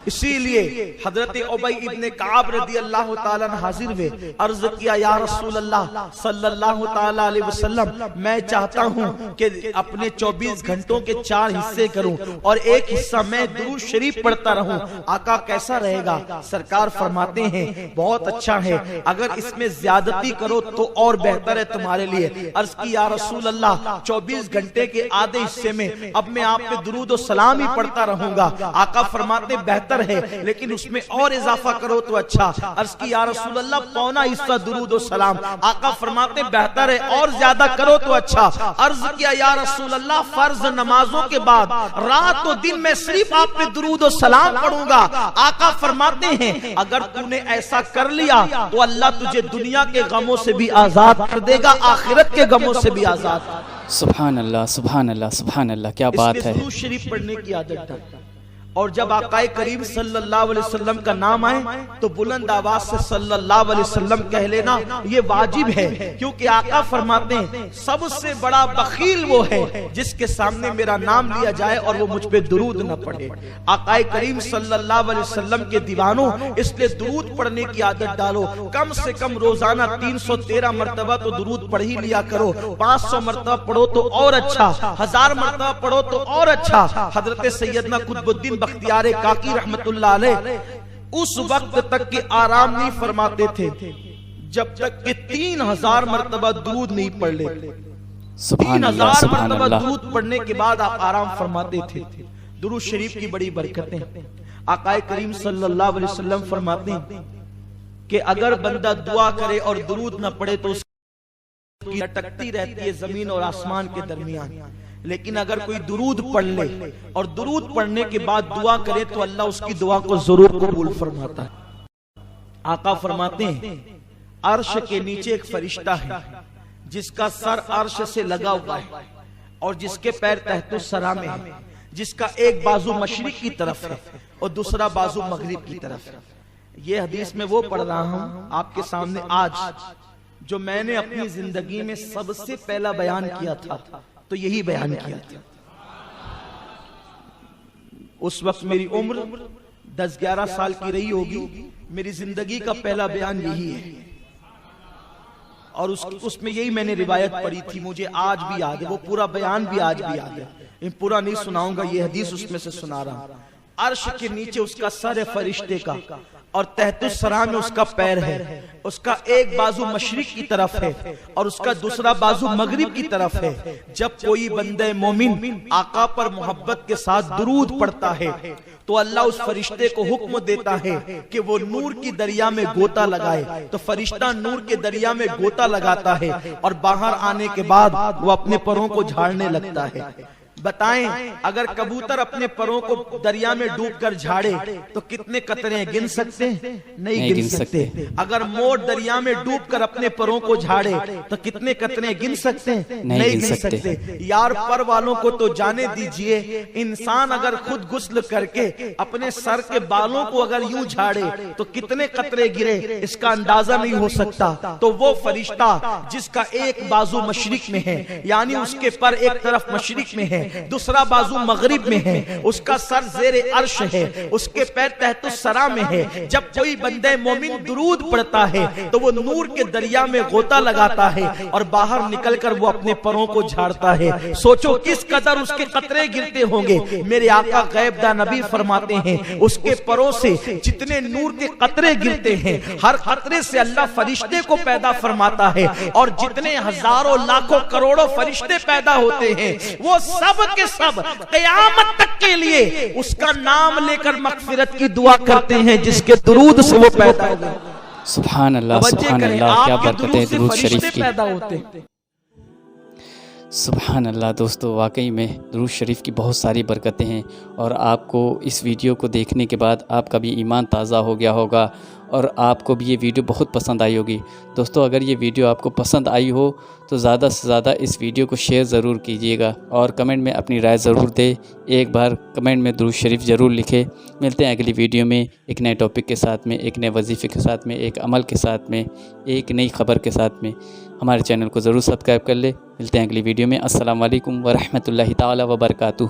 اسی لیے حضرت ابی ابن کعب رضی اللہ تعالیٰ عنہ حاضر ہوئے، عرض کیا یا رسول اللہ صلی اللہ تعالیٰ علیہ وسلم، میں چاہتا ہوں کہ اپنے 24 گھنٹوں کے 4 حصے کروں اور ایک حصہ میں درود شریف پڑھتا رہوں، آقا کیسا رہے گا؟ سرکار فرماتے ہیں بہت اچھا ہے، اگر اس میں زیادتی کرو تو اور بہتر ہے تمہارے لیے۔ عرض کی یا رسول اللہ 24 گھنٹے کے آدھے حصے میں اب میں آپ پہ درود و سلام ہی پڑھتا رہوں گا۔ آقا فرماتے بہتر ہے لیکن اس میں اور اضافہ کرو تو اچھا۔ عرض کی یا رسول اللہ پونا حصہ درود و سلام۔ آقا فرماتے بہتر ہے اور زیادہ کرو تو اچھا۔ عرض کیا یا رسول اللہ فرض نمازوں کے بعد رات و دن میں صرف آپ پہ درود و سلام پڑھوں گا۔ آقا فرماتے ہیں اگر تو نے ایسا کر لیا تو اللہ تجھے دنیا کے غموں سے بھی آزاد کر دے گا، آخرت کے غموں سے بھی آزاد۔ سبحان اللہ سبحان اللہ سبحان اللہ، کیا بات ہے۔ درود شریف پڑھنے کی عادت ڈالتا، اور جب آقا کریم صلی اللہ علیہ وسلم کا نام آئے تو بلند آواز سے صلی اللہ علیہ وسلم کہہ لینا یہ واجب ہے، کیونکہ آقا فرماتے ہیں سب سے بڑا بخیل وہ ہے جس کے سامنے میرا نام لیا جائے اور وہ مجھ پہ درود نہ پڑھے۔ آقا کریم صلی اللہ علیہ وسلم کے دیوانوں، اس لیے درود پڑھنے کی عادت ڈالو، کم سے کم روزانہ 313 مرتبہ تو درود پڑھ ہی لیا کرو، 500 مرتبہ پڑھو تو اور اچھا، 1000 مرتبہ پڑھو تو اور اچھا۔ حضرت سیدنا قطب الدین بختیار کاکی رحمت اللہ علیہ اس وقت تک کہ آرام نہیں فرماتے تھے جب تک کہ 3000 مرتبہ درود نہیں پڑھ لیتے۔ 3000 مرتبہ درود پڑھنے کے بعد آپ آرام فرماتے تھے۔ درود شریف کی بڑی برکتیں، آقا کریم صلی اللہ علیہ وسلم فرماتے ہیں کہ اگر بندہ دعا کرے اور درود نہ پڑھے تو اس کی لٹکتی رہتی ہے زمین اور آسمان کے درمیان، لیکن اگر کوئی درود پڑھ لے اور درود پڑھنے کے بعد دعا کرے تو اللہ اس کی دعا کو ضرور قبول فرماتا ہے۔ آقا فرماتے ہیں عرش کے نیچے ایک فرشتہ ہے جس کا سر عرش سے لگا ہوا ہے اور جس کے پیر تحت الثری میں ہے، جس کا ایک بازو مشرق کی طرف ہے اور دوسرا بازو مغرب کی طرف ہے۔ یہ حدیث میں وہ پڑھ رہا ہوں آپ کے سامنے آج جو میں نے اپنی زندگی میں سب سے پہلا بیان کیا تھا تو یہی بیان کیا تھا۔ اس وقت میری عمر 10-11 سال کی رہی ہوگی، میری زندگی کا پہلا بیان یہی ہے اور اس میں یہی میں نے روایت پڑھی تھی، مجھے آج بھی یاد ہے، وہ پورا بیان بھی آج بھی یاد ہے، پورا نہیں سناؤں گا، یہ حدیث اس میں سے سنا رہا ہوں۔ عرش کے نیچے اس کا سر ہے فرشتے کا اور تحت الثری میں اس کا پیر ہے، اس کا ایک بازو مشرق کی طرف ہے اور اس کا دوسرا بازو مغرب کی طرف ہے۔ جب کوئی بندہ مومن آقا پر محبت کے ساتھ درود پڑھتا ہے تو اللہ اس فرشتے کو حکم دیتا ہے کہ وہ نور کی دریا میں گوتا لگائے، تو فرشتہ نور کے دریا میں گوتا لگاتا ہے اور باہر آنے کے بعد وہ اپنے پروں کو جھاڑنے لگتا ہے۔ بتائیں اگر کبوتر اپنے پروں کو دریا میں ڈوب کر جھاڑے تو کتنے قطرے گن سکتے ہیں؟ نہیں گن سکتے۔ اگر مور دریا میں ڈوب کر اپنے پروں کو جھاڑے تو کتنے قطرے گن سکتے ہیں؟ نہیں گن سکتے۔ یار پر والوں کو تو جانے دیجئے، انسان اگر خود غسل کر کے اپنے سر کے بالوں کو اگر یوں جھاڑے تو کتنے قطرے گرے اس کا اندازہ نہیں ہو سکتا۔ تو وہ فرشتہ جس کا ایک بازو مشرق میں ہے، یعنی اس کے پر ایک طرف مشرق میں ہے، دوسرا بازو مغرب میں ہے، اس کا سر زیر عرش ہے، اس کے پیر تحت الثری میں ہے، جب کوئی بندہ مومن درود پڑھتا ہے تو وہ نور کے دریا میں غوطہ لگاتا ہے اور باہر نکل کر وہ اپنے پروں کو جھاڑتا ہے۔ سوچو کس قدر اس کے قطرے گرتے ہوں گے۔ میرے آقا غیب دا نبی فرماتے ہیں اس کے پروں سے جتنے نور کے قطرے گرتے ہیں، ہر قطرے سے اللہ فرشتے کو پیدا فرماتا ہے، اور جتنے ہزاروں لاکھوں کروڑوں فرشتے پیدا ہوتے ہیں وہ سب کے سب قیامت تک کے لیے اس کا نام لے کر مغفرت کی دعا کرتے ہیں جس کے درود سے وہ پیدا ہوئے۔ سبحان اللہ سبحان اللہ، کیا برکتیں درود شریف کی۔ سبحان اللہ دوستو، واقعی میں درود شریف کی بہت ساری برکتیں ہیں، اور آپ کو اس ویڈیو کو دیکھنے کے بعد آپ کا بھی ایمان تازہ ہو گیا ہوگا اور آپ کو بھی یہ ویڈیو بہت پسند آئی ہوگی۔ دوستو اگر یہ ویڈیو آپ کو پسند آئی ہو تو زیادہ سے زیادہ اس ویڈیو کو شیئر ضرور کیجئے گا اور کمنٹ میں اپنی رائے ضرور دے، ایک بار کمنٹ میں درود شریف ضرور لکھے۔ ملتے ہیں اگلی ویڈیو میں ایک نئے ٹاپک کے ساتھ میں، ایک نئے وظیفے کے ساتھ میں، ایک عمل کے ساتھ میں، ایک نئی خبر کے ساتھ میں۔ ہمارے چینل کو ضرور سبسکرائب کر لے۔ ملتے ہیں اگلی ویڈیو میں۔ السلام علیکم ورحمۃ اللہ تعالی وبرکاتہ۔